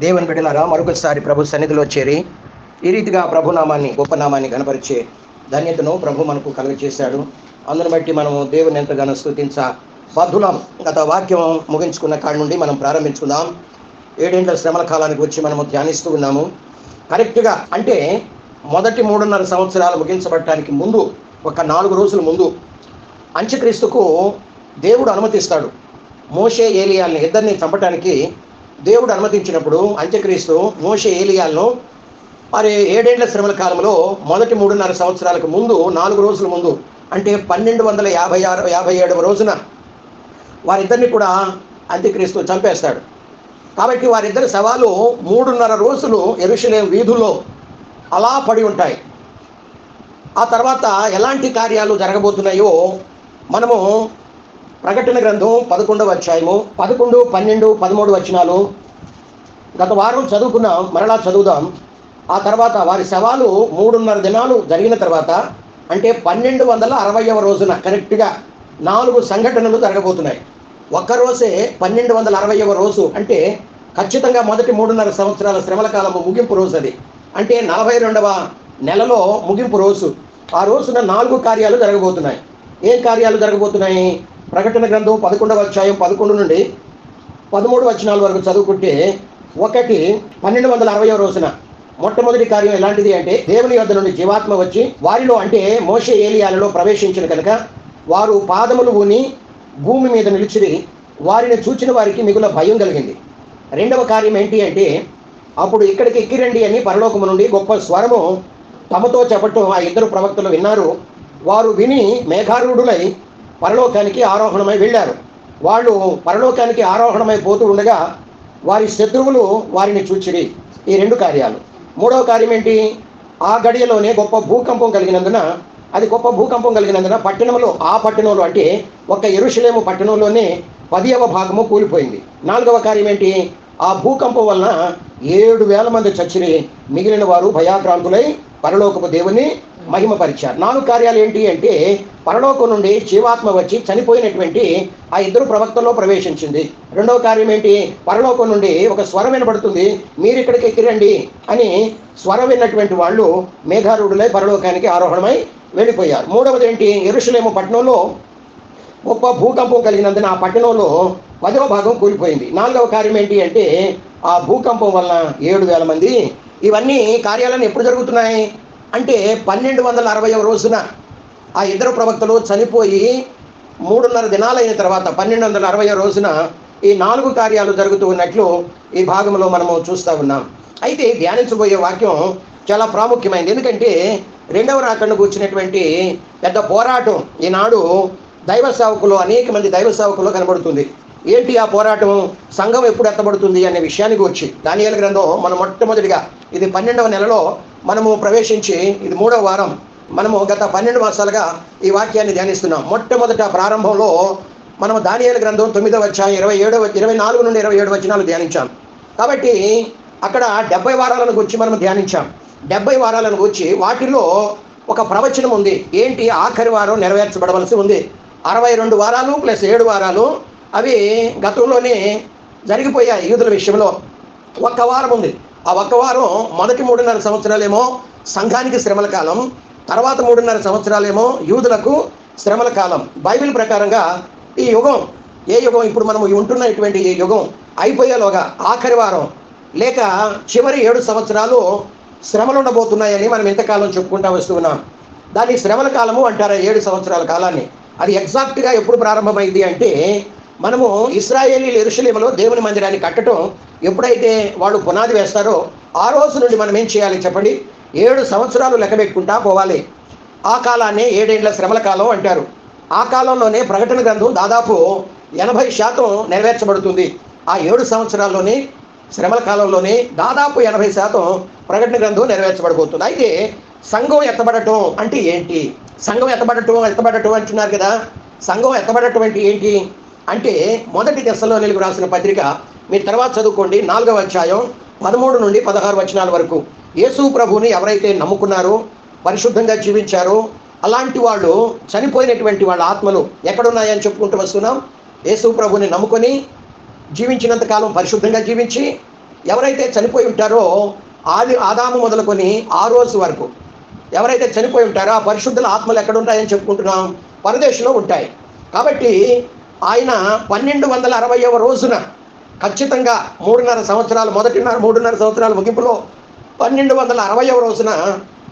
దేవుని బిడ్డలారా, మరొకసారి ప్రభు సన్నిధిలో చేరి ఈ రీతిగా ప్రభునామాన్ని గొప్ప నామాన్ని గణపరిచే ధన్యతను ప్రభు మనకు కలుగజేశాడు. అందును బట్టి మనము దేవుని ఎంతగానో స్తుతించ బద్ధులం. గత వాక్యం ముగించుకున్న కాడి నుండి మనం ప్రారంభించుకుందాం. 7 ఏళ్ల శ్రమల కాలానికి వచ్చి మనము ధ్యానిస్తూ ఉన్నాము. కరెక్ట్గా అంటే మొదటి 3.5 సంవత్సరాలు ముగించబడటానికి ముందు ఒక 4 రోజుల ముందు అంత్యక్రీస్తుకు దేవుడు అనుమతిస్తాడు. మోషే ఏలియాల్ని ఇద్దరిని చంపటానికి దేవుడు అనుమతించినప్పుడు అంత్యక్రీస్తు మోషే ఏలియాలను మరి 7 ఏళ్ల శ్రమల కాలంలో మొదటి 3.5 సంవత్సరాలకు ముందు 4 రోజుల ముందు అంటే 1257 రోజున వారిద్దరిని కూడా అంత్యక్రీస్తు చంపేస్తాడు. కాబట్టి వారిద్దరి శవాలు 3.5 రోజులు యెరూషలేము వీధుల్లో అలా పడి ఉంటాయి. ఆ తర్వాత ఎలాంటి కార్యాలు జరగబోతున్నాయో మనము ప్రకటన గ్రంథం 11వ అధ్యాయము 11, 12, 13 వచనాలు గత వారం చదువుకున్నాం, మరలా చదువుదాం. ఆ తర్వాత వారి శవాలు 3.5 దినాలు జరిగిన తర్వాత అంటే 1260వ రోజున కరెక్ట్గా 4 సంఘటనలు జరగబోతున్నాయి. ఒక్కరోజే 1260వ రోజు అంటే ఖచ్చితంగా మొదటి 3.5 సంవత్సరాల శ్రమల కాలము ముగింపు రోజు. అది అంటే 42వ నెలలో ముగింపు రోజు. ఆ రోజున 4 కార్యాలు జరగబోతున్నాయి. ఏం కార్యాలు జరగబోతున్నాయి? ప్రకటన గ్రంథం 11వ అధ్యాయం 11 నుండి 13 వచనాల వరకు చదువుకుంటే, 1260వ రోజున మొట్టమొదటి కార్యం ఎలాంటిది అంటే, దేవుని యొద్ద నుండి జీవాత్మ వచ్చి వారిలో అంటే మోషే ఏలియాలలో ప్రవేశించిన కనుక వారు పాదములు ఊని భూమి మీద నిలిచిరి. వారిని చూచిన వారికి మిగుల భయం కలిగింది. రెండవ కార్యం ఏంటి అంటే, అప్పుడు ఇక్కడికి ఎక్కిరండి అని పరలోకము నుండి గొప్ప స్వరము తమతో చెప్పటం ఆ ఇద్దరు ప్రవక్తలు విన్నారు. వారు విని మేఘారూఢులై పరలోకానికి ఆరోహణమై వెళ్ళారు. వాళ్ళు పరలోకానికి ఆరోహణమై పోతూ ఉండగా వారి శత్రువులు వారిని చూచిరి. ఈ 2 కార్యాలు. మూడవ కార్యం ఏంటి? ఆ గడియలోనే గొప్ప భూకంపం కలిగినందున ఆ పట్టణంలో అంటే ఒక యెరూషలేము పట్టణంలోనే 10వ భాగము కూలిపోయింది. 4వ కార్యం ఏంటి? ఆ భూకంపం వలన 7,000 మంది చచ్చిరి. మిగిలిన వారు భయాక్రాంతులై పరలోకపు దేవుని మహిమపరిచారు. 4 కార్యాలు ఏంటి అంటే, పరలోకం నుండి జీవాత్మ వచ్చి చనిపోయినటువంటి ఆ ఇద్దరు ప్రవక్తల్లో ప్రవేశించింది. రెండవ కార్యం ఏంటి? పరలోకం నుండి ఒక స్వరం వినబడుతుంది, మీరు ఇక్కడికి ఎక్కిరండి అని. స్వరం విన్నటువంటి వాళ్ళు మేఘారూఢులై పరలోకానికి ఆరోహణమై వెళ్ళిపోయారు. మూడవది ఏంటి? యెరూషలేము పట్టణంలో గొప్ప భూకంపం కలిగినందున ఆ పట్టణంలో 10వ భాగం కూలిపోయింది. 4వ కార్యం ఏంటి అంటే, ఆ భూకంపం వలన 7,000 మంది. ఇవన్నీ కార్యాలను ఎప్పుడు జరుగుతున్నాయి అంటే 1260వ రోజున ఆ ఇద్దరు ప్రవక్తలు చనిపోయి 3.5 దినాలైన తర్వాత 1260వ రోజున ఈ 4 కార్యాలు జరుగుతూ ఉన్నట్లు ఈ భాగంలో మనము చూస్తూ ఉన్నాం. అయితే ధ్యానించబోయే వాక్యం చాలా ప్రాముఖ్యమైనది. ఎందుకంటే 2వ రాకడను కూర్చున్నటువంటి పెద్ద పోరాటం ఈనాడు దైవ సేవకులు, అనేక మంది దైవ సేవకులు కనబడుతుంది. ఏంటి ఆ పోరాటం? సంఘం ఎప్పుడు ఎత్తబడుతుంది అనే విషయానికి వచ్చి దానియేలు గ్రంథం మనం మొట్టమొదటిగా ఇది 12వ నెలలో మనము ప్రవేశించి ఇది 3వ వారం. మనము గత 12 మాసాలుగా ఈ వాక్యాన్ని ధ్యానిస్తున్నాం. మొట్టమొదట ప్రారంభంలో మనము దానియేలు గ్రంథం 9వ అధ్యాయం 24 నుండి 27 వచనాలు ధ్యానించాం. కాబట్టి అక్కడ 70 వారాలను గురించి మనం ధ్యానించాం. 70 వారాలను గురించి వాటిలో ఒక ప్రవచనం ఉంది. ఏంటి? ఆఖరి వారం నెరవేర్చబడవలసి ఉంది. 62 వారాలు ప్లస్ 7 వారాలు అవి గతంలోనే జరిగిపోయాయి. యూదుల విషయంలో ఒక్క వారం ఉంది. ఆ ఒక్క వారం మొదటి 3.5 సంవత్సరాలేమో సంఘానికి శ్రమల కాలం, తర్వాత 3.5 సంవత్సరాలేమో యూదులకు శ్రమల కాలం. బైబిల్ ప్రకారంగా ఈ యుగం, ఏ యుగం ఇప్పుడు మనం ఉంటున్నటువంటి ఈ యుగం అయిపోయేలోగా ఆఖరి వారం లేక చివరి 7 సంవత్సరాలు శ్రమలు ఉండబోతున్నాయని మనం ఇంతకాలం చెప్పుకుంటూ వస్తున్నాం. దాన్ని శ్రమల కాలము అంటారా 7 సంవత్సరాల కాలాన్ని. అది ఎగ్జాక్ట్గా ఎప్పుడు ప్రారంభమైంది అంటే, మనము ఇశ్రాయేలీయులు యెరూషలేములో దేవుని మందిరాన్ని కట్టడం ఎప్పుడైతే వాళ్ళు పునాది వేస్తారో ఆ రోజు నుండి మనం ఏం చేయాలి చెప్పండి? 7 సంవత్సరాలు లెక్క పెట్టుకుంటా పోవాలి. ఆ కాలాన్నే 7 ఏళ్ల శ్రమల కాలం అంటారు. ఆ కాలంలోనే ప్రకటన గ్రంథం దాదాపు 80% నెరవేర్చబడుతుంది. ఆ 7 సంవత్సరాల్లోనే శ్రమల కాలంలోనే దాదాపు 80% ప్రకటన గ్రంథం నెరవేర్చబడిపోతుంది. అయితే సంఘం ఎత్తబడటం అంటే ఏంటి? సంఘం ఎత్తబడటం అంటున్నారు కదా. సంఘం ఎత్తబడటం అంటే ఏంటి అంటే, మొదటి తెస్సలోనీయులకు రాసిన పత్రిక మీరు తర్వాత చదువుకోండి, 4వ అధ్యాయం 13 నుండి 16 వచనాల వరకు. యేసు ప్రభువుని ఎవరైతే నమ్ముకున్నారో, పరిశుద్ధంగా జీవించారో అలాంటి వాళ్ళు, చనిపోయినటువంటి వాళ్ళ ఆత్మలు ఎక్కడున్నాయని చెప్పుకుంటూ వస్తున్నాం. యేసు ప్రభువుని నమ్ముకొని జీవించినంతకాలం పరిశుద్ధంగా జీవించి ఎవరైతే చనిపోయి ఉంటారో ఆదాము మొదలుకొని ఆ రోజు వరకు ఎవరైతే చనిపోయి ఉంటారో ఆ పరిశుద్ధుల ఆత్మలు ఎక్కడ ఉంటాయని చెప్పుకుంటున్నాం? పరదేశంలో ఉంటాయి. కాబట్టి ఆయన 1260వ రోజున ఖచ్చితంగా 3.5 సంవత్సరాలు, మొదటి 3.5 సంవత్సరాల ముగింపులో 1260వ రోజున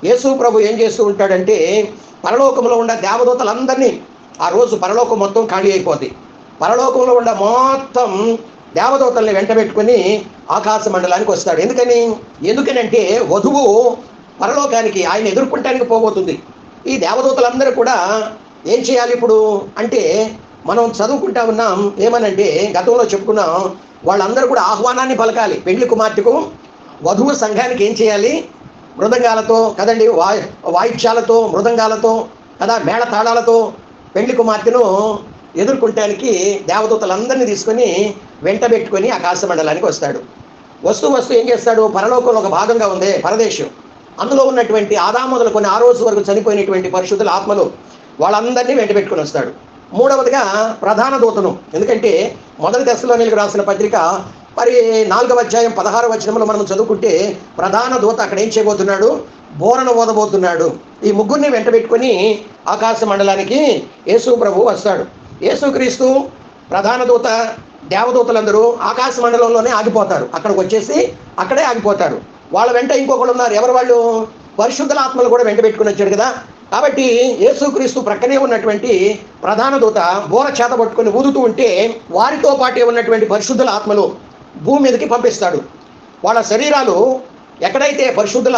యేసు ప్రభు ఏం చేస్తూ ఉంటాడంటే, పరలోకంలో ఉన్న దేవదూతలందరినీ, ఆ రోజు పరలోకం మొత్తం ఖాళీ అయిపోద్ది. పరలోకంలో ఉన్న మొత్తం దేవదూతల్ని వెంటబెట్టుకుని ఆకాశ మండలానికి వస్తాడు. ఎందుకనంటే వధువు పరలోకానికి ఆయన ఎదుర్కొంటానికి పోబోతుంది. ఈ దేవదూతలందరూ కూడా ఏం చేయాలి ఇప్పుడు అంటే, మనం చదువుకుంటా ఉన్నాం ఏమనంటే, గతంలో చెప్పుకున్నాం, వాళ్ళందరూ కూడా ఆహ్వానాన్ని పలకాలి. పెళ్లి కుమార్తెకు వధువు సంఘానికి ఏం చేయాలి? మృదంగాలతో కదండి, వాయిద్యాలతో, మృదంగాలతో కదా, మేళ తాళాలతో పెళ్లి కుమార్తెను ఎదుర్కొంటానికి దేవదూతలందరినీ తీసుకొని వెంటబెట్టుకొని ఆకాశ మండలానికి వస్తాడు. వస్తూ ఏం చేస్తాడు? పరలోకంలో ఒక భాగంగా ఉంది పరదేశం. అందులో ఉన్నటువంటి ఆదాము మొదలుకొని ఆ రోజు వరకు చనిపోయినటువంటి పరిశుద్ధుల ఆత్మలు వాళ్ళందరినీ వెంటబెట్టుకొని వస్తాడు. మూడవదిగా ప్రధాన దూతను. ఎందుకంటే మొదటి దశలోనికి రాసిన పత్రిక మరి 4వ అధ్యాయం 16వ వచనంలో మనం చదువుకుంటే, ప్రధాన దూత అక్కడ ఏం చేయబోతున్నాడు? బోరను ఓదబోతున్నాడు. ఈ ముగ్గురిని వెంటబెట్టుకొని ఆకాశ మండలానికి యేసు ప్రభు వస్తాడు. యేసుక్రీస్తు, ప్రధాన దూత, దేవదూతలందరూ ఆకాశ మండలంలోనే ఆగిపోతారు. అక్కడికి వచ్చేసి అక్కడే ఆగిపోతారు. వాళ్ళ వెంట ఇంకొకళ్ళు ఉన్నారు. ఎవరు వాళ్ళు? పరిశుద్ధుల ఆత్మలు కూడా వెంట పెట్టుకుని వచ్చాడు కదా. కాబట్టి యేసుక్రీస్తు ప్రక్కనే ఉన్నటువంటి ప్రధాన దూత బోర చేత పట్టుకొని ఊదుతూ ఉంటే, వారితో పాటే ఉన్నటువంటి పరిశుద్ధుల ఆత్మలు భూమి మీదకి పంపిస్తాడు. వాళ్ళ శరీరాలు ఎక్కడైతే, పరిశుద్ధుల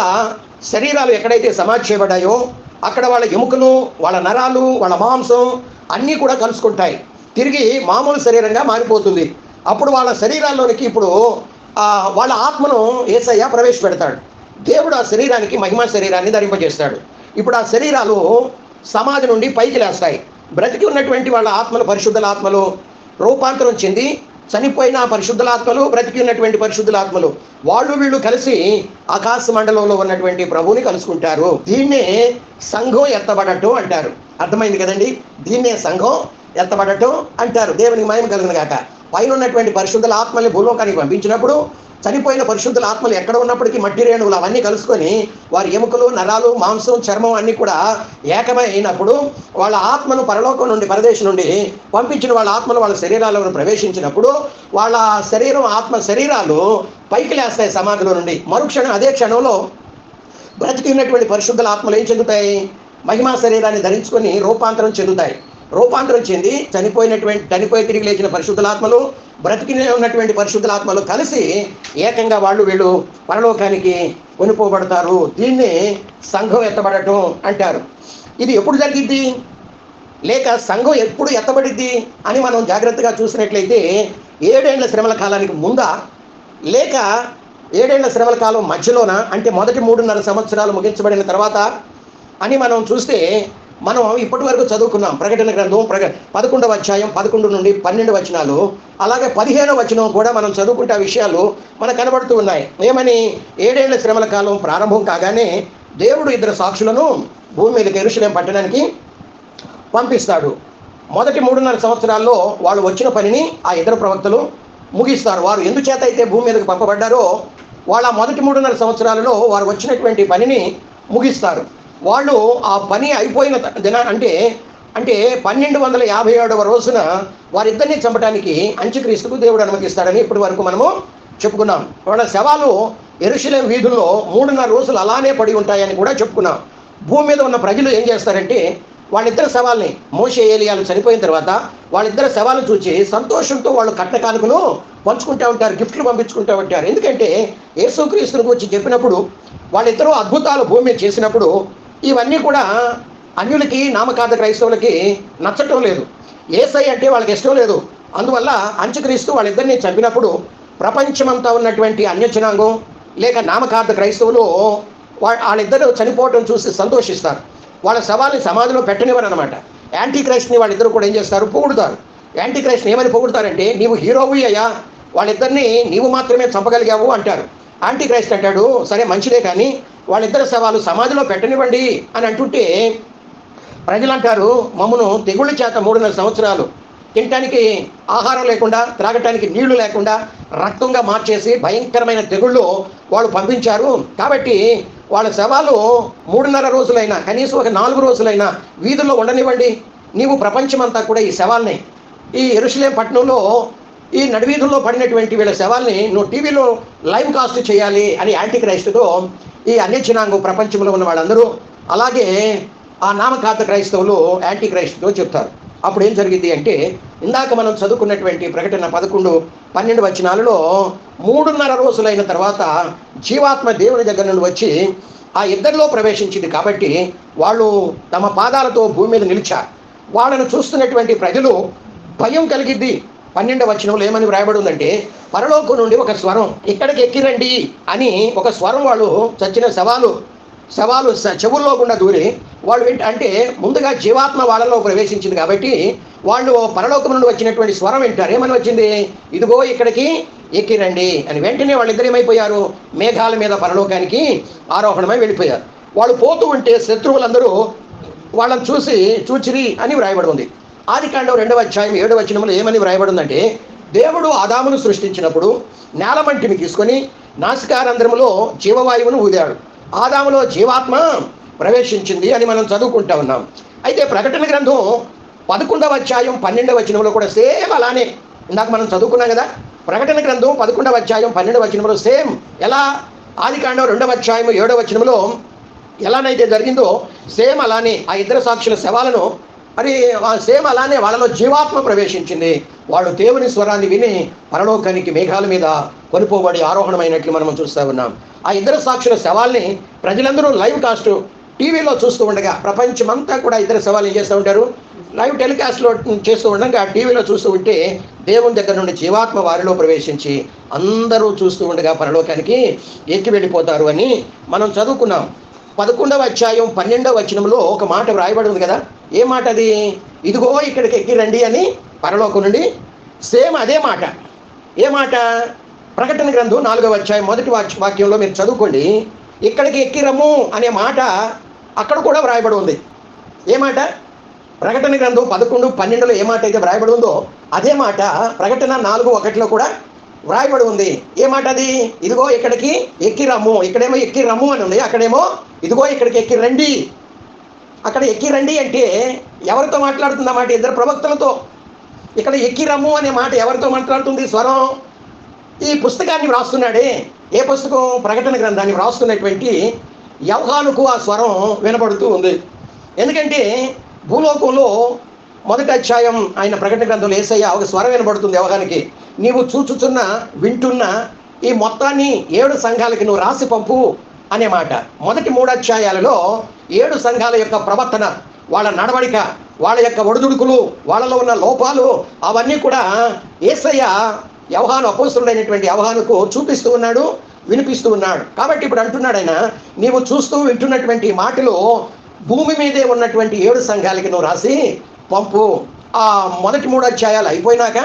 శరీరాలు ఎక్కడైతే సమాధి చేయబడ్డాయో అక్కడ వాళ్ళ ఎముకలు, వాళ్ళ నరాలు, వాళ్ళ మాంసం అన్నీ కూడా కలుసుకుంటాయి. తిరిగి మామూలు శరీరంగా మారిపోతుంది. అప్పుడు వాళ్ళ శరీరాల్లోనికి ఇప్పుడు వాళ్ళ ఆత్మను యేసయ్య ప్రవేశపెడతాడు. దేవుడు ఆ శరీరానికి మహిమా శరీరాన్ని ధరింపజేస్తాడు. ఇప్పుడు ఆ శరీరాలు సమాధి నుండి పైకి లేస్తాయి. బ్రతికి ఉన్నటువంటి వాళ్ళ ఆత్మలు, పరిశుద్ధుల ఆత్మలు రూపాంతరం చెంది, చనిపోయిన పరిశుద్ధుల ఆత్మలు, బ్రతికి ఉన్నటువంటి పరిశుద్ధుల ఆత్మలు వీళ్ళు కలిసి ఆకాశ మండలంలో ఉన్నటువంటి ప్రభువుని కలుసుకుంటారు. దీన్నే సంఘం ఎత్తబడటం అంటారు. అర్థమైంది కదండి? దీన్నే సంఘం ఎత్తబడటం అంటారు. దేవునికి మహిమ కలుగును గాక. పైన ఉన్నటువంటి పరిశుద్ధుల ఆత్మల్ని భూలోకానికి పంపించినప్పుడు, చనిపోయిన పరిశుద్ధుల ఆత్మలు ఎక్కడ ఉన్నప్పటికీ మట్టి రేణువులు అవన్నీ కలుసుకొని వారి ఎముకలు, నరాలు, మాంసం, చర్మం అన్నీ కూడా ఏకమై అయినప్పుడు, వాళ్ళ ఆత్మను పరలోకం నుండి, పరదేశం నుండి పంపించిన వాళ్ళ ఆత్మలు వాళ్ళ శరీరాలను ప్రవేశించినప్పుడు వాళ్ళ ఆత్మ శరీరాలు పైకి లేస్తాయి సమాధిలో నుండి. మరుక్షణం, అదే క్షణంలో బ్రతికి ఉన్నటువంటి పరిశుద్ధుల ఆత్మలు ఏం చెందుతాయి? మహిమా శరీరాన్ని ధరించుకొని రూపాంతరం చెందుతాయి. రూపాంతరం చెంది చనిపోయి తిరిగి లేచిన పరిశుద్ధులాత్మలు, బ్రతికి ఉన్నటువంటి పరిశుద్ధులాత్మలు కలిసి ఏకంగా వీళ్ళు పరలోకానికి కొనిపోబడతారు. దీన్నే సంఘం ఎత్తబడటం అంటారు. ఇది ఎప్పుడు జరిగిద్ది, లేక సంఘం ఎప్పుడు ఎత్తబడిద్ది అని మనం జాగ్రత్తగా చూసినట్లయితే, 7 ఏళ్ల శ్రమల కాలానికి ముందా, లేక 7 ఏళ్ల శ్రమల కాలం మధ్యలోన, అంటే మొదటి 3.5 సంవత్సరాలు ముగించబడిన తర్వాత అని మనం చూస్తే, మనం ఇప్పటి వరకు చదువుకున్నాం ప్రకటన గ్రంథం 11వ అధ్యాయం 11 నుండి 12 వచనాలు, అలాగే 15వ వచనం కూడా మనం చదువుకుంటే ఆ విషయాలు మనకు కనబడుతూ ఉన్నాయి. ఏమని? 7 ఏళ్ల శ్రమల కాలం ప్రారంభం కాగానే దేవుడు 2 సాక్షులను భూమి మీదకి యెరూషలేము పట్టణానికి పంపిస్తాడు. మొదటి 3.5 సంవత్సరాల్లో వాళ్ళు వచ్చిన పనిని ఆ 2 ప్రవక్తలు ముగిస్తారు. వారు ఎందుచేత అయితే భూమి మీదకి పంపబడ్డారో వాళ్ళ మొదటి 3.5 సంవత్సరాలలో వారు వచ్చినటువంటి పనిని ముగిస్తారు. వాళ్ళు ఆ పని అయిపోయిన అంటే 1257వ రోజున వారిద్దరిని చంపడానికి అంత్యక్రీస్తుకు దేవుడు అనుమతిస్తాడని ఇప్పటి వరకు మనము చెప్పుకున్నాం. వాళ్ళ శవాలు యెరూషలేము వీధుల్లో 3.5 రోజులు అలానే పడి ఉంటాయని కూడా చెప్పుకున్నాం. భూమి మీద ఉన్న ప్రజలు ఏం చేస్తారంటే, వాళ్ళిద్దరు శవాల్ని, మోషే, ఏలియాలు చనిపోయిన తర్వాత వాళ్ళిద్దరు శవాలను చూసి సంతోషంతో వాళ్ళు కట్న కానుకలు పంచుకుంటూ ఉంటారు, గిఫ్ట్లు పంపించుకుంటూ ఉంటారు. ఎందుకంటే యేసుక్రీస్తుని గురించి చెప్పినప్పుడు, వాళ్ళిద్దరూ అద్భుతాలు భూమి మీద చేసినప్పుడు ఇవన్నీ కూడా అన్యులకి, నామకార్థ క్రైస్తవులకి నచ్చటం లేదు. యేసయ్య అంటే వాళ్ళకి ఇష్టం లేదు. అందువల్ల అంత్యక్రీస్తు వాళ్ళిద్దరిని చంపినప్పుడు ప్రపంచమంతా ఉన్నటువంటి అన్యజనాంగం లేక నామకార్థ క్రైస్తవులు వాళ్ళిద్దరూ చనిపోవటం చూసి సంతోషిస్తారు. వాళ్ళ శవాల్ని సమాధిలో పెట్టనివ్వరు అనమాట. యాంటీ క్రైస్ట్ని వాళ్ళిద్దరూ కూడా ఏం చేస్తారు? పొగుడుతారు. యాంటీ క్రైస్ట్ని ఏమని పొగుడుతారంటే, నీవు హీరోవి అయ్యా, వాళ్ళిద్దరిని నీవు మాత్రమే చంపగలిగావు అంటారు. యాంటీ క్రైస్ట్ అంటాడు, సరే మంచిదే, కానీ వాళ్ళిద్దరు శవాలు సమాధిలో పెట్టనివ్వండి అని అంటుంటే ప్రజలు అంటారు, మమ్మను తెగుళ్ళ చేత 3.5 సంవత్సరాలు తినటానికి ఆహారం లేకుండా, త్రాగటానికి నీళ్లు లేకుండా రక్తంగా మార్చేసి భయంకరమైన తెగుళ్ళు వాళ్ళు పంపించారు. కాబట్టి వాళ్ళ శవాలు 3.5 రోజులైనా, కనీసం ఒక 4 రోజులైనా వీధుల్లో ఉండనివ్వండి. నీవు ప్రపంచమంతా కూడా ఈ శవాల్ని, ఈ యెరూషలేము పట్టణంలో ఈ నడివీధుల్లో పడినటువంటి వీళ్ళ శవాల్ని నువ్వు టీవీలో లైవ్ కాస్ట్ చేయాలి అని యాంటీ క్రైస్తుతో ఈ అన్యజనాంగం ప్రపంచంలో ఉన్న వాళ్ళందరూ, అలాగే ఆ నామకార్థ క్రైస్తవులు యాంటీ క్రైస్తుతో చెప్తారు. అప్పుడు ఏం జరిగింది అంటే, ఇందాక మనం చదువుకున్నటువంటి ప్రకటన 11-12 వచనాలలో 3.5 రోజులైన తర్వాత జీవాత్మ దేవుని దగ్గర నుండి వచ్చి ఆ ఇద్దరిలో ప్రవేశించింది. కాబట్టి వాళ్ళు తమ పాదాలతో భూమి మీద నిలిచారు. వాళ్ళను చూస్తున్నటువంటి ప్రజలు భయం కలిగిద్ది. 12వ వచనంలో ఏమని వ్రాయబడి ఉందంటే, పరలోకం నుండి ఒక స్వరం, ఇక్కడికి ఎక్కిరండి అని ఒక స్వరం. వాళ్ళు చచ్చిన శవాలు చెవుల్లో గుండా దూరి వాళ్ళు అంటే ముందుగా జీవాత్మ వాళ్ళలో ప్రవేశించింది కాబట్టి వాళ్ళు పరలోకం నుండి వచ్చినటువంటి స్వరం వింటారు. ఏమని వచ్చింది? ఇదిగో ఇక్కడికి ఎక్కిరండి అని. వెంటనే వాళ్ళిద్దరు ఏమైపోయారు? మేఘాల మీద పరలోకానికి ఆరోహణమై వెళ్ళిపోయారు. వాళ్ళు పోతూ ఉంటే శత్రువులందరూ వాళ్ళని చూచిరి అని వ్రాయబడి ఉంది. ఆదికాండం 2వ అధ్యాయం 7వ వచనంలో ఏమని వ్రాయబడి ఉందంటే, దేవుడు ఆదామును సృష్టించినప్పుడు నేలమంటిని తీసుకొని నాసికారంధ్రములో జీవవాయువును ఊదాడు. ఆదాములో జీవాత్మ ప్రవేశించింది అని మనం చదువుకుంటా ఉన్నాం. అయితే ప్రకటన గ్రంథం 11వ అధ్యాయం 12వ వచనంలో కూడా సేమ్ అలానే, ఇందాక మనం చదువుకున్నాం కదా, ప్రకటన గ్రంథం 11వ అధ్యాయం 12వ వచనంలో సేమ్ ఎలా ఆదికాండం 2వ అధ్యాయం 7వ వచనంలో ఎలానైతే జరిగిందో సేమ్ అలానే ఆ ఇద్దరు సాక్షుల శవాలను మరి సేమ్ అలానే వాళ్ళలో జీవాత్మ ప్రవేశించింది. వాళ్ళు దేవుని స్వరాన్ని విని పరలోకానికి మేఘాల మీద కొనిపోబడి ఆరోహణమైనట్లు మనం చూస్తూ ఉన్నాం. ఆ ఇద్దరు సాక్షుల శవాల్ని ప్రజలందరూ లైవ్ కాస్ట్ టీవీలో చూస్తూ ఉండగా, ప్రపంచమంతా కూడా ఇద్దరు శవాలు ఏం చేస్తూ ఉంటారు? లైవ్ టెలికాస్ట్లో చేస్తూ ఉండగా టీవీలో చూస్తూ ఉంటే దేవుని దగ్గర నుండి జీవాత్మ వారిలో ప్రవేశించి అందరూ చూస్తూ ఉండగా పరలోకానికి ఎక్కి వెళ్ళిపోతారు అని మనం చదువుకున్నాం. 11వ అధ్యాయం 12వ వచనంలో ఒక మాట వ్రాయబడి ఉంది కదా. ఏ మాట అది? ఇదిగో ఇక్కడికి ఎక్కి రండి అని పరలోకం నుండి. సేమ్ అదే మాట. ఏ మాట? ప్రకటన గ్రంథం 4వ అధ్యాయం 1వ వాక్యంలో మీరు చదువుకోండి. ఇక్కడికి ఎక్కిరము అనే మాట అక్కడ కూడా వ్రాయబడి ఉంది. ఏ మాట? ప్రకటన గ్రంథం 11-12లో ఏ మాట అయితే వ్రాయబడి ఉందో అదే మాట ప్రకటన 4:1లో కూడా వ్రాయబడి ఉంది. ఏ మాట అది? ఇదిగో ఇక్కడికి ఎక్కిరమ్ము. ఇక్కడేమో ఎక్కిరమ్ము అని ఉంది, అక్కడేమో ఇదిగో ఇక్కడికి ఎక్కి రండి. అక్కడ ఎక్కి రండి అంటే ఎవరితో మాట్లాడుతుంది ఆ మాట? ఇద్దరు ప్రవక్తలతో. ఇక్కడ ఎక్కిరమ్ము అనే మాట ఎవరితో మాట్లాడుతుంది? స్వరం ఈ పుస్తకాన్ని వ్రాస్తున్నాడే, ఏ పుస్తకం? ప్రకటన గ్రంథాన్ని వ్రాస్తున్నటువంటి యోహానుకు ఆ స్వరం వినపడుతూ ఉంది. ఎందుకంటే భూలోకంలో 1వ అధ్యాయం ఆయన ప్రకటన గ్రంథంలో యేసయ్య ఒక స్వరం వినబడుతుంది యోహానికి. నీవు చూచుచున్న వింటున్న ఈ మొత్తాన్ని 7 సంఘాలకి నువ్వు రాసి పంపు అనే మాట. మొదటి 3 అధ్యాయాలలో 7 సంఘాల యొక్క ప్రవర్తన, వాళ్ళ నడవడిక, వాళ్ళ యొక్క ఒడిదుడుకులు, వాళ్ళలో ఉన్న లోపాలు అవన్నీ కూడా యేసయ్య యోహాను అపోస్తలుడైనటువంటి యోహానుకు చూపిస్తూ ఉన్నాడు, వినిపిస్తూ ఉన్నాడు. కాబట్టి ఇప్పుడు అంటున్నాడు ఆయన, నీవు చూస్తూ వింటున్నటువంటి మాటలు భూమి మీదే ఉన్నటువంటి 7 సంఘాలకి నువ్వు రాసి పంపు. ఆ మొదటి 3 అధ్యాయాలు అయిపోయినాక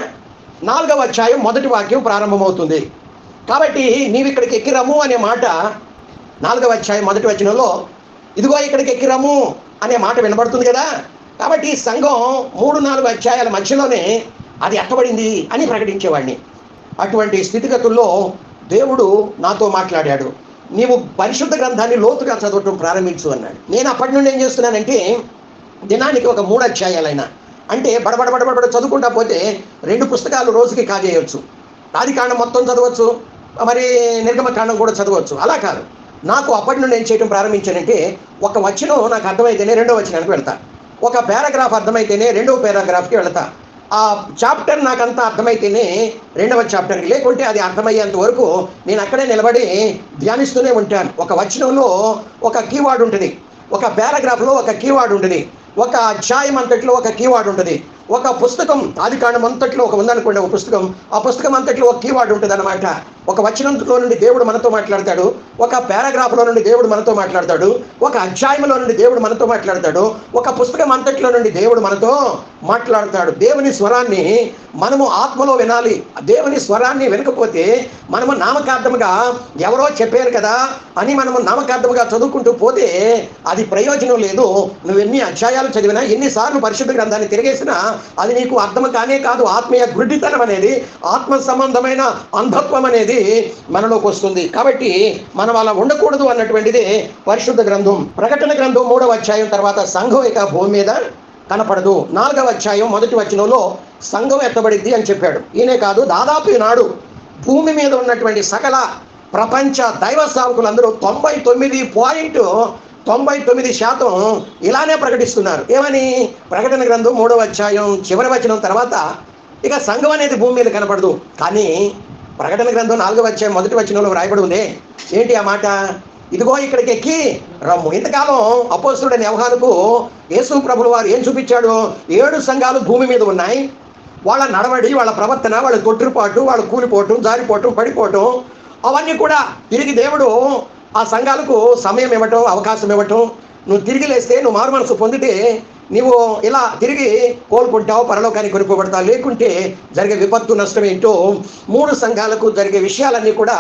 4వ అధ్యాయం 1వ వాక్యం ప్రారంభమవుతుంది. కాబట్టి నీవు ఇక్కడికి ఎక్కిరమ్ము అనే మాట 4వ అధ్యాయం 1వ వచనంలో ఇదిగో ఇక్కడికి ఎక్కిరమ్ము అనే మాట వినబడుతుంది కదా. కాబట్టి సంఘం 3-4 అధ్యాయాల మధ్యలోనే అది ఎత్తబడింది అని ప్రకటించేవాడిని. అటువంటి స్థితిగతుల్లో దేవుడు నాతో మాట్లాడాడు. నీవు పరిశుద్ధ గ్రంథాన్ని లోతుగా చదవటం ప్రారంభించు అన్నాడు. నేను అప్పటి నుండి ఏం చేస్తున్నానంటే దినానికి ఒక 3 అధ్యాయాలైనా, అంటే బడబడ చదువుకుంటా పోతే 2 పుస్తకాలు రోజుకి కాజేయవచ్చు. ఆదికాండం మొత్తం చదవచ్చు, మరి నిర్గమకాండం కూడా చదవచ్చు. అలా కాదు, నాకు అప్పటి నుండి ఏం చేయడం ప్రారంభించానంటే ఒక వచనం నాకు అర్థమైతేనే 2వ వచనానికి వెళ్తా, ఒక పారాగ్రాఫ్ అర్థమైతేనే 2వ పారాగ్రాఫ్కి వెళ్తా, ఆ చాప్టర్ నాకంతా అర్థమైతేనే 2వ చాప్టర్కి, లేకుంటే అది అర్థమయ్యేంత వరకు నేను అక్కడే నిలబడి ధ్యానిస్తూనే ఉంటాను. ఒక వచనంలో ఒక కీవర్డ్ ఉంటుంది, ఒక పారాగ్రాఫ్లో ఒక కీవర్డ్ ఉంటుంది, ఒక అధ్యాయం అంతట్లో ఒక కీవర్డ్ ఉంటుంది, ఒక పుస్తకం ఆదికాండం అంతట్లో ఒక ఉందనుకోండి ఒక పుస్తకం, ఆ పుస్తకం అంతట్లో ఒక కీవర్డ్ ఉంటుంది అన్నమాట. ఒక వచనంలో నుండి దేవుడు మనతో మాట్లాడతాడు, ఒక పారాగ్రాఫ్లో నుండి దేవుడు మనతో మాట్లాడతాడు, ఒక అధ్యాయంలో నుండి దేవుడు మనతో మాట్లాడతాడు, ఒక పుస్తకం అంతట్లో నుండి దేవుడు మనతో మాట్లాడతాడు. దేవుని స్వరాన్ని మనము ఆత్మలో వినాలి. దేవుని స్వరాన్ని వినకపోతే మనము నామకార్థముగా ఎవరో చెప్పారు కదా అని మనము నామకార్థముగా చదువుకుంటూ పోతే అది ప్రయోజనం లేదు. నువ్వు ఎన్ని అధ్యాయాలు చదివినా, ఎన్నిసార్లు పరిశుద్ధ గ్రంథాన్ని తిరిగేసినా అది నీకు అర్థం కానే కాదు. ఆత్మీయ గుడ్డితనం అనేది, ఆత్మ సంబంధమైన అంధత్వం అనేది మనలోకి వస్తుంది. కాబట్టి మనం అలా ఉండకూడదు అన్నటువంటిది పరిశుద్ధ గ్రంథం. ప్రకటన గ్రంథం 3వ అధ్యాయం తర్వాత సంఘం ఇక భూమి మీద కనపడదు. 4వ అధ్యాయం 1వ వచనంలో సంఘం ఎత్తబడిద్ది అని చెప్పాడు. ఈయనే కాదు, దాదాపు ఈనాడు భూమి మీద ఉన్నటువంటి సకల ప్రపంచ దైవ సేవకులందరూ 99.99% ఇలానే ప్రకటిస్తున్నారు. ఏమని? ప్రకటన గ్రంథం 3వ అధ్యాయం చివరి వచనం తర్వాత ఇక సంఘం అనేది భూమి మీద కనపడదు. కానీ ప్రకటన గ్రంథం 4వ అధ్యాయం 1వ వచనంలో వ్రాయబడి ఉంది. ఏంటి ఆ మాట? ఇదిగో ఇక్కడికి ఎక్కి రమ్ము. ఇంతకాలం అపోస్తలుడైన యోహానుకు యేసు ప్రభువు వారు ఏం చూపించాడు? 7 సంఘాలు భూమి మీద ఉన్నాయి. వాళ్ళ నడవడి, వాళ్ళ ప్రవర్తన, వాళ్ళ తొట్టుపాటు, వాళ్ళ కూలిపోవటం, జారిపోవటం, పడిపోవటం, అవన్నీ కూడా తిరిగి దేవుడు ఆ సంఘాలకు సమయం ఇవ్వటం, అవకాశం ఇవ్వటం. నువ్వు తిరిగి లేస్తే, నువ్వు మారు మనసు పొందితే నీవు ఇలా తిరిగి కోలుకుంటావు, పరలోకానికి కొనుక్కోబడతావు. లేకుంటే జరిగే విపత్తు, నష్టం ఏంటో 3 సంఘాలకు జరిగే విషయాలన్నీ కూడా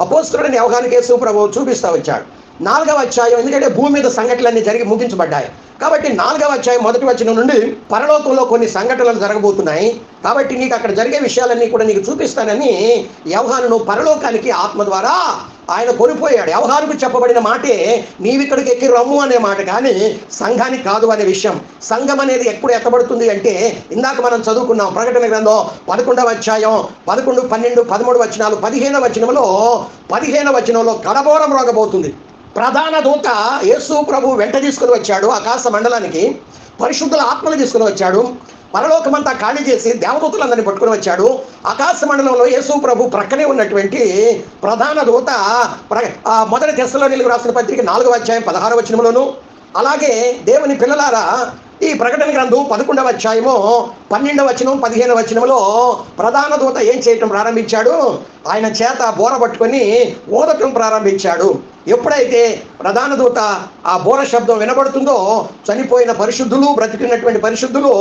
అపోస్తలుడైన యోహానుకు యేసు ప్రభువు చూపిస్తూ వచ్చాడు. 4వ అధ్యాయం, ఎందుకంటే భూమి మీద సంఘటనలన్నీ జరిగి ముగించబడ్డాయి కాబట్టి 4వ అధ్యాయం 1వ వచనం నుండి పరలోకంలో కొన్ని సంఘటనలు జరగబోతున్నాయి. కాబట్టి నీకు అక్కడ జరిగే విషయాలన్నీ కూడా నీకు చూపిస్తానని యోహానును పరలోకానికి ఆత్మ ద్వారా ఆయన కొనిపోయాడు. యోహానుకు చెప్పబడిన మాటే నీవిక్కడికి ఎక్కి రమ్ము అనే మాట, కానీ సంఘానికి కాదు అనే విషయం. సంఘం అనేది ఎప్పుడు ఎత్తబడుతుంది అంటే, ఇందాక మనం చదువుకున్నాం ప్రకటన గ్రంథం 11వ అధ్యాయం 11, 12, 13 వచనాలు. 15వ వచనంలో కడబోరం రోగబోతుంది. ప్రధాన దూత యేసు ప్రభు వెంట తీసుకుని వచ్చాడు. ఆకాశ మండలానికి పరిశుద్ధుల ఆత్మలు తీసుకుని వచ్చాడు. పరలోకమంతా ఖాళీ చేసి దేవదూతలందరినీ పట్టుకుని వచ్చాడు. ఆకాశ మండలంలో యేసు ప్రభు ప్రక్కనే ఉన్నటువంటి ప్రధాన దూత మొదటి తెస్సలోనీయులకు రాసిన పత్రిక 4వ అధ్యాయం 16వ వచనంలోను, అలాగే దేవుని పిల్లలారా ఈ ప్రకటన గ్రంథం 11వ అధ్యాయము 12వ వచనం 15వ వచనంలో ప్రధాన దూత ఏం చేయటం ప్రారంభించాడు? ఆయన చేత బోర పట్టుకొని ఓదటం ప్రారంభించాడు. ఎప్పుడైతే ప్రధాన దూత ఆ బోర శబ్దం వినబడుతుందో చనిపోయిన పరిశుద్ధులు, బ్రతికినటువంటి పరిశుద్ధులు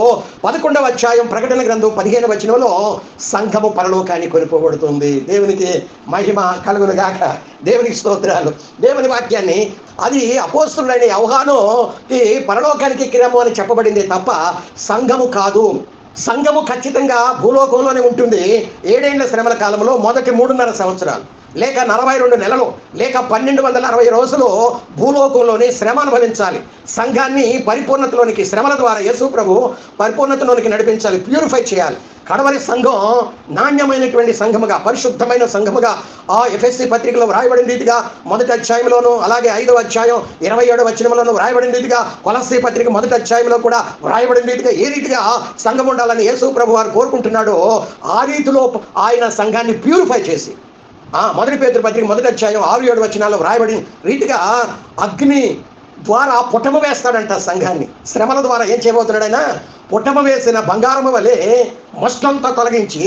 11వ అధ్యాయం ప్రకటన గ్రంథం 15వ వచనంలో సంఘము పరలోకానికి కొనిపోబడుతుంది. దేవునికి మహిమ కలుగును గాక. దేవునికి స్తోత్రాలు. దేవుని వాక్యాన్ని అది అపోస్తలుడైన యోహాను ఈ పరలోకానికి ఎక్కిరము అని చెప్పబడింది తప్ప సంఘము కాదు. సంఘము ఖచ్చితంగా భూలోకంలోనే ఉంటుంది. 7 ఏళ్ల శ్రమల కాలంలో మొదటి 3.5 సంవత్సరాలు లేక 42 నెలలు లేక 1260 రోజులు భూలోకంలోనే శ్రమ అనుభవించాలి. సంఘాన్ని పరిపూర్ణతలోనికి శ్రమల ద్వారా యేసు ప్రభు పరిపూర్ణతలోనికి నడిపించాలి, ప్యూరిఫై చేయాలి. కడవరి సంఘం నాణ్యమైనటువంటి సంఘముగా, పరిశుద్ధమైన సంఘముగా ఆ ఎఫెసీ పత్రికలో వ్రాయబడిన రీతిగా 1వ అధ్యాయంలోను, అలాగే 5వ అధ్యాయం 27వ వచనంలోను వ్రాయబడిన రీతిగా, కొలస్సీ పత్రిక 1వ అధ్యాయంలో కూడా వ్రాయబడిన రీతిగా ఏ రీతిగా సంఘం ఉండాలని యేసు ప్రభు వారు కోరుకుంటున్నాడో ఆ రీతిలో ఆయన సంఘాన్ని ప్యూరిఫై చేసి 1 పేతురు పత్రిక 1వ అధ్యాయం 6-7 వచనాల్లో వ్రాయబడిన రీతిగా అగ్ని ద్వారా పుటమ వేస్తాడంట సంఘాన్ని. శ్రమల ద్వారా ఏం చేయబోతున్నాడు ఆయన? పుటమ వేసిన బంగారము వలె మొస్టంతా తొలగించి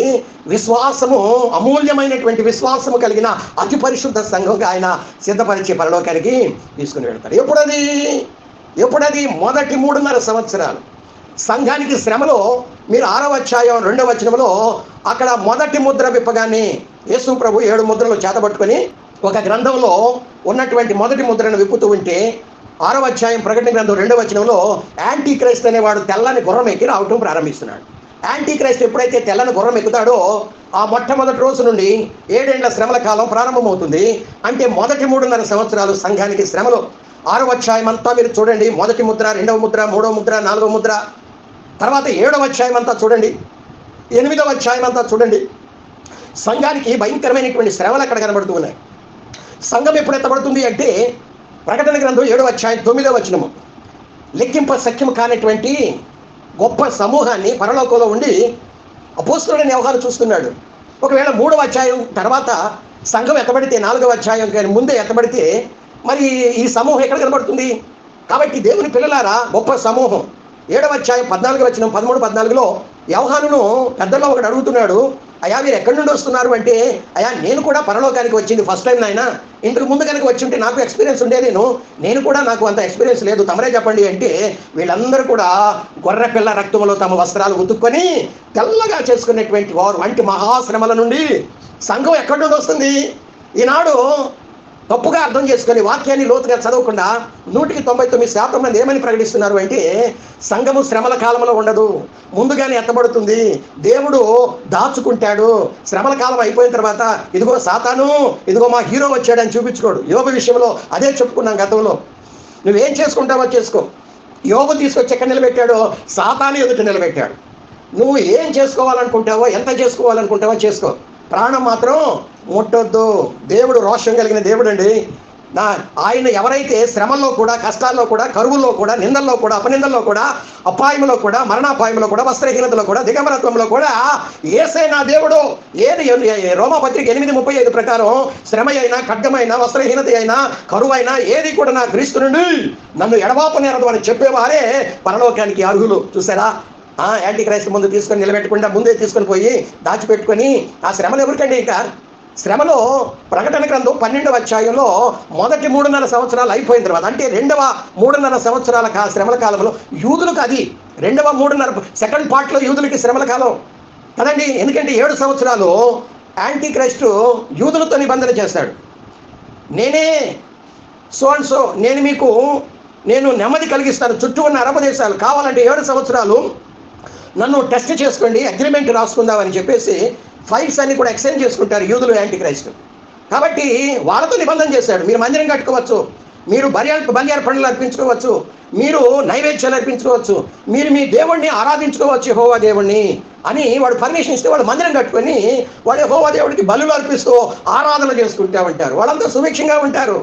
విశ్వాసము, అమూల్యమైనటువంటి విశ్వాసము కలిగిన అతి పరిశుద్ధ సంఘంగా ఆయన సిద్ధపరిచి పరలోకానికి తీసుకుని వెళ్తాడు. ఎప్పుడది మొదటి 3.5 సంవత్సరాలు సంఘానికి శ్రమలో మీరు 6వ అధ్యాయం 2వ వచనంలో అక్కడ మొదటి ముద్ర విప్పగానే యేసు ప్రభు 7 ముద్రలు చేతబట్టుకొని ఒక గ్రంథంలో ఉన్నటువంటి మొదటి ముద్రను విప్పుతూ ఉంటే 6వ అధ్యాయం ప్రకటన గ్రంథం 2వ వచనంలో యాంటీ క్రైస్ట్ అనేవాడు తెల్లని గుర్రం ఎక్కి రావటం ప్రారంభిస్తున్నాడు. యాంటీ క్రైస్ట్ ఎప్పుడైతే తెల్లని గుర్రం ఎక్కుతాడో ఆ మొట్టమొదటి రోజు నుండి 7 ఏళ్ల శ్రమల కాలం ప్రారంభమవుతుంది. అంటే మొదటి 3.5 సంవత్సరాలు సంఘానికి శ్రమలు. 6వ అధ్యాయం అంతా మీరు చూడండి. మొదటి ముద్ర, 2వ ముద్ర, 3వ ముద్ర, 4వ ముద్ర, తర్వాత 7వ అధ్యాయం అంతా చూడండి, 8వ అధ్యాయం అంతా చూడండి. సంఘానికి భయంకరమైనటువంటి శ్రమలు అక్కడ కనబడుతూ ఉన్నాయి. సంఘం ఎప్పుడు ఎత్తబడుతుంది అంటే ప్రకటన గ్రంథం 7వ అధ్యాయం 9వ వచనము, లెక్కింప సఖ్యము కానటువంటి గొప్ప సమూహాన్ని పరలోకంలో ఉండి అపోస్తలుడైన యోహాను చూస్తున్నాడు. ఒకవేళ 3వ అధ్యాయం తర్వాత సంఘం ఎత్తబడితే, 4వ అధ్యాయం కానీ ముందే ఎత్తబడితే మరి ఈ సమూహం ఎక్కడ కనబడుతుంది? కాబట్టి దేవుని పిల్లలారా గొప్ప సమూహం. 7వ అధ్యాయం 14వ వచనం 13, 14లో యోహానును పెద్దలో ఒకడు అడుగుతున్నాడు, అయ్యా మీరు ఎక్కడి నుండి వస్తున్నారు అంటే, అయ్యా నేను కూడా పరలోకానికి వచ్చింది ఫస్ట్ టైం నాయన, ఇంతకు ముందు కనుక వచ్చి ఉంటే నాకు ఎక్స్పీరియన్స్ ఉండేది, నేను కూడా నాకు అంత ఎక్స్పీరియన్స్ లేదు, తమరే చెప్పండి అంటే వీళ్ళందరూ కూడా గొర్రె పిల్ల రక్తంలో తమ వస్త్రాలు ఉతుక్కొని తెల్లగా చేసుకునేటువంటి వారు వంటి మహాశ్రమల నుండి సంఘం ఎక్కడి నుండి వస్తుంది? ఈనాడు తప్పుగా అర్థం చేసుకొని వాక్యాన్ని లోతుగా చదవకుండా 99% మంది ఏమని ప్రకటిస్తున్నారు అంటే, సంఘము శ్రమల కాలంలో ఉండదు, ముందుగానే ఎత్తబడుతుంది, దేవుడు దాచుకుంటాడు, శ్రమల కాలం అయిపోయిన తర్వాత ఇదిగో సాతాను, ఇదిగో మా హీరో వచ్చాడని చూపించుకోడు. యోబు విషయంలో అదే చెప్పుకున్నాం గతంలో. నువ్వేం చేసుకుంటావో చేసుకో. యోబు తీసుకొచ్చి ఎక్కడ నిలబెట్టాడో సాతాను ఎదుట నిలబెట్టాడు. నువ్వు ఏం చేసుకోవాలనుకుంటావో, ఎంత చేసుకోవాలనుకుంటావో చేసుకో, ప్రాణం మాత్రం ముట్టొద్దు. దేవుడు రోషం కలిగిన దేవుడు అండి. ఆయన ఎవరైతే శ్రమల్లో కూడా, కష్టాల్లో కూడా, కరువుల్లో కూడా, నిందల్లో కూడా, అపనిందల్లో కూడా, అపాయంలో కూడా, మరణాపాయంలో కూడా, వస్త్రహీనతలో కూడా, దిగంబరత్వంలో కూడా యేసే నా దేవుడు. ఏది రోమాపత్రిక 8:35 ప్రకారం శ్రమ అయినా, ఖడ్గమైనా, వస్త్రహీనత అయినా, కరువు అయినా ఏది కూడా నా క్రీస్తు నుండి నన్ను ఎడబాపనేరదు అని చెప్పేవారే పరలోకానికి అర్హులు. చూసారా? యాంటీ క్రైస్ట్ ముందు తీసుకొని నిలబెట్టకుండా ముందే తీసుకొని పోయి దాచిపెట్టుకొని ఆ శ్రమలు ఎవరికండి? ఇక శ్రమలో ప్రకటన గ్రంథం 12వ అధ్యాయంలో మొదటి 3.5 సంవత్సరాలు అయిపోయిన తర్వాత, అంటే రెండవ 3.5 సంవత్సరాల శ్రమల కాలంలో యూదులకు, అది రెండవ 3.5 సెకండ్ పార్ట్లో యూదులకి శ్రమల కాలం కదండి. ఎందుకంటే 7 సంవత్సరాలు యాంటీ క్రైస్ట్ యూదులతో నిబంధన చేస్తాడు. నేనే సో అండ్ సో, నేను నెమ్మది కలిగిస్తాను చుట్టూ ఉన్న అరబ్ దేశాలు, కావాలంటే 7 సంవత్సరాలు నన్ను టెస్ట్ చేసుకోండి, అగ్రిమెంట్ రాసుకుందామని చెప్పేసి ఫైల్స్ అన్ని కూడా ఎక్స్చేంజ్ చేసుకుంటారు యూదులు యాంటీ క్రైస్ట్. కాబట్టి వాళ్ళతో నిబంధన చేశాడు, మీరు మందిరం కట్టుకోవచ్చు, మీరు బలియార్ పండుగలు అర్పించుకోవచ్చు, మీరు నైవేద్యాలు అర్పించుకోవచ్చు, మీరు మీ దేవుణ్ణి ఆరాధించుకోవచ్చు, యెహోవా దేవుణ్ణి అని వాడు పర్మిషన్ ఇస్తే వాళ్ళు మందిరం కట్టుకొని వాడు యెహోవా దేవుడికి బలులు అర్పిస్తూ ఆరాధన చేసుకుంటూ ఉంటారు. వాళ్ళంతా సుభిక్షంగా ఉంటారు.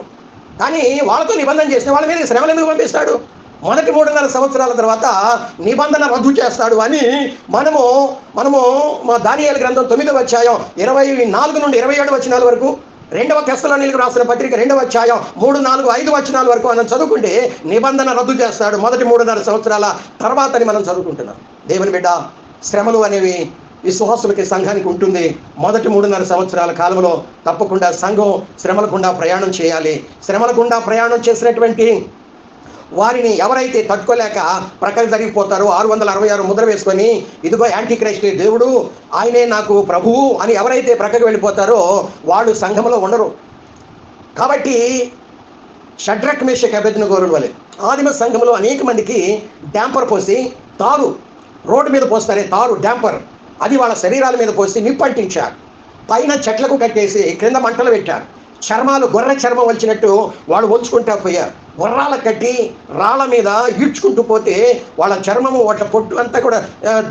కానీ వాళ్ళతో నిబంధన చేసిన వాళ్ళ మీద శ్రమలు ఎందుకు పంపిస్తాడు? మొదటి 3.5 సంవత్సరాల తర్వాత నిబంధన రద్దు చేస్తాడు అని మనము మా దానియేలు గ్రంథం 9వ అధ్యాయం 24 నుండి 27 వచనాల వరకు, 2వ తెస్సలోనీయులకు రాసిన పత్రిక 2వ అధ్యాయం 3, 4, 5 వచనాల వరకు మనం చదువుకుంటే నిబంధన రద్దు చేస్తాడు మొదటి 3.5 సంవత్సరాల తర్వాతని మనం చదువుకుంటున్నాం. దేవుని బిడ్డ, శ్రమలు అనేవి విశ్వాసులకి, సంఘానికి ఉంటుంది. మొదటి 3.5 సంవత్సరాల కాలంలో తప్పకుండా సంఘం శ్రమల గుండా ప్రయాణం చేయాలి. శ్రమల గుండా ప్రయాణం చేసినటువంటి వారిని ఎవరైతే తట్టుకోలేక ప్రక్కన జరిగిపోతారో, 666 ముద్ర వేసుకొని ఇదిగో యాంటీ క్రైస్ట్ దేవుడు, ఆయనే నాకు ప్రభువు అని ఎవరైతే ప్రక్కకు వెళ్ళిపోతారో వాళ్ళు సంఘంలో ఉండరు. కాబట్టి షడ్రక్ మేషక్ అబేద్నెగోల వలె ఆదిమ సంఘంలో అనేక మందికి డ్యాంపర్ పోసి, తారు రోడ్డు మీద పోస్తారే తారు డ్యాంపర్, అది వాళ్ళ శరీరాల మీద పోసి నిప్పంటించారు. పైన చెట్లకు కట్టేసి క్రింద మంటలు పెట్టారు. చర్మాలు గొర్రె చర్మం వచ్చినట్టు వాళ్ళు వంచుకుంటా పోయారు. గుర్రాల కట్టి రాళ్ళ మీద ఈడ్చుకుంటూ పోతే వాళ్ళ చర్మము, వాళ్ళ పొట్టు అంతా కూడా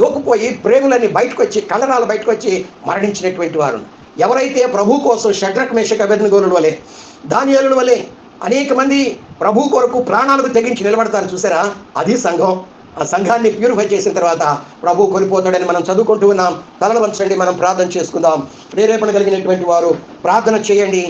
దూకుపోయి ప్రేగులన్నీ బయటకు వచ్చి, కలరాలు బయటకు వచ్చి మరణించినటువంటి వారు. ఎవరైతే ప్రభు కోసం షడ్రక్ మేషక్ అబేద్నెగోల వలె, దానియేలు వలె అనేక మంది ప్రభు కొరకు ప్రాణాలకు తెగించి నిలబడతారు చూసారా, అది సంఘం. ఆ సంఘాన్ని ప్యూరిఫై చేసిన తర్వాత ప్రభు కొనిపోతాడని మనం చదువుకుంటూ ఉన్నాం. తలలు వంచండి, మనం ప్రార్థన చేసుకుందాం. ప్రేరేపణ కలిగినటువంటి వారు ప్రార్థన చేయండి.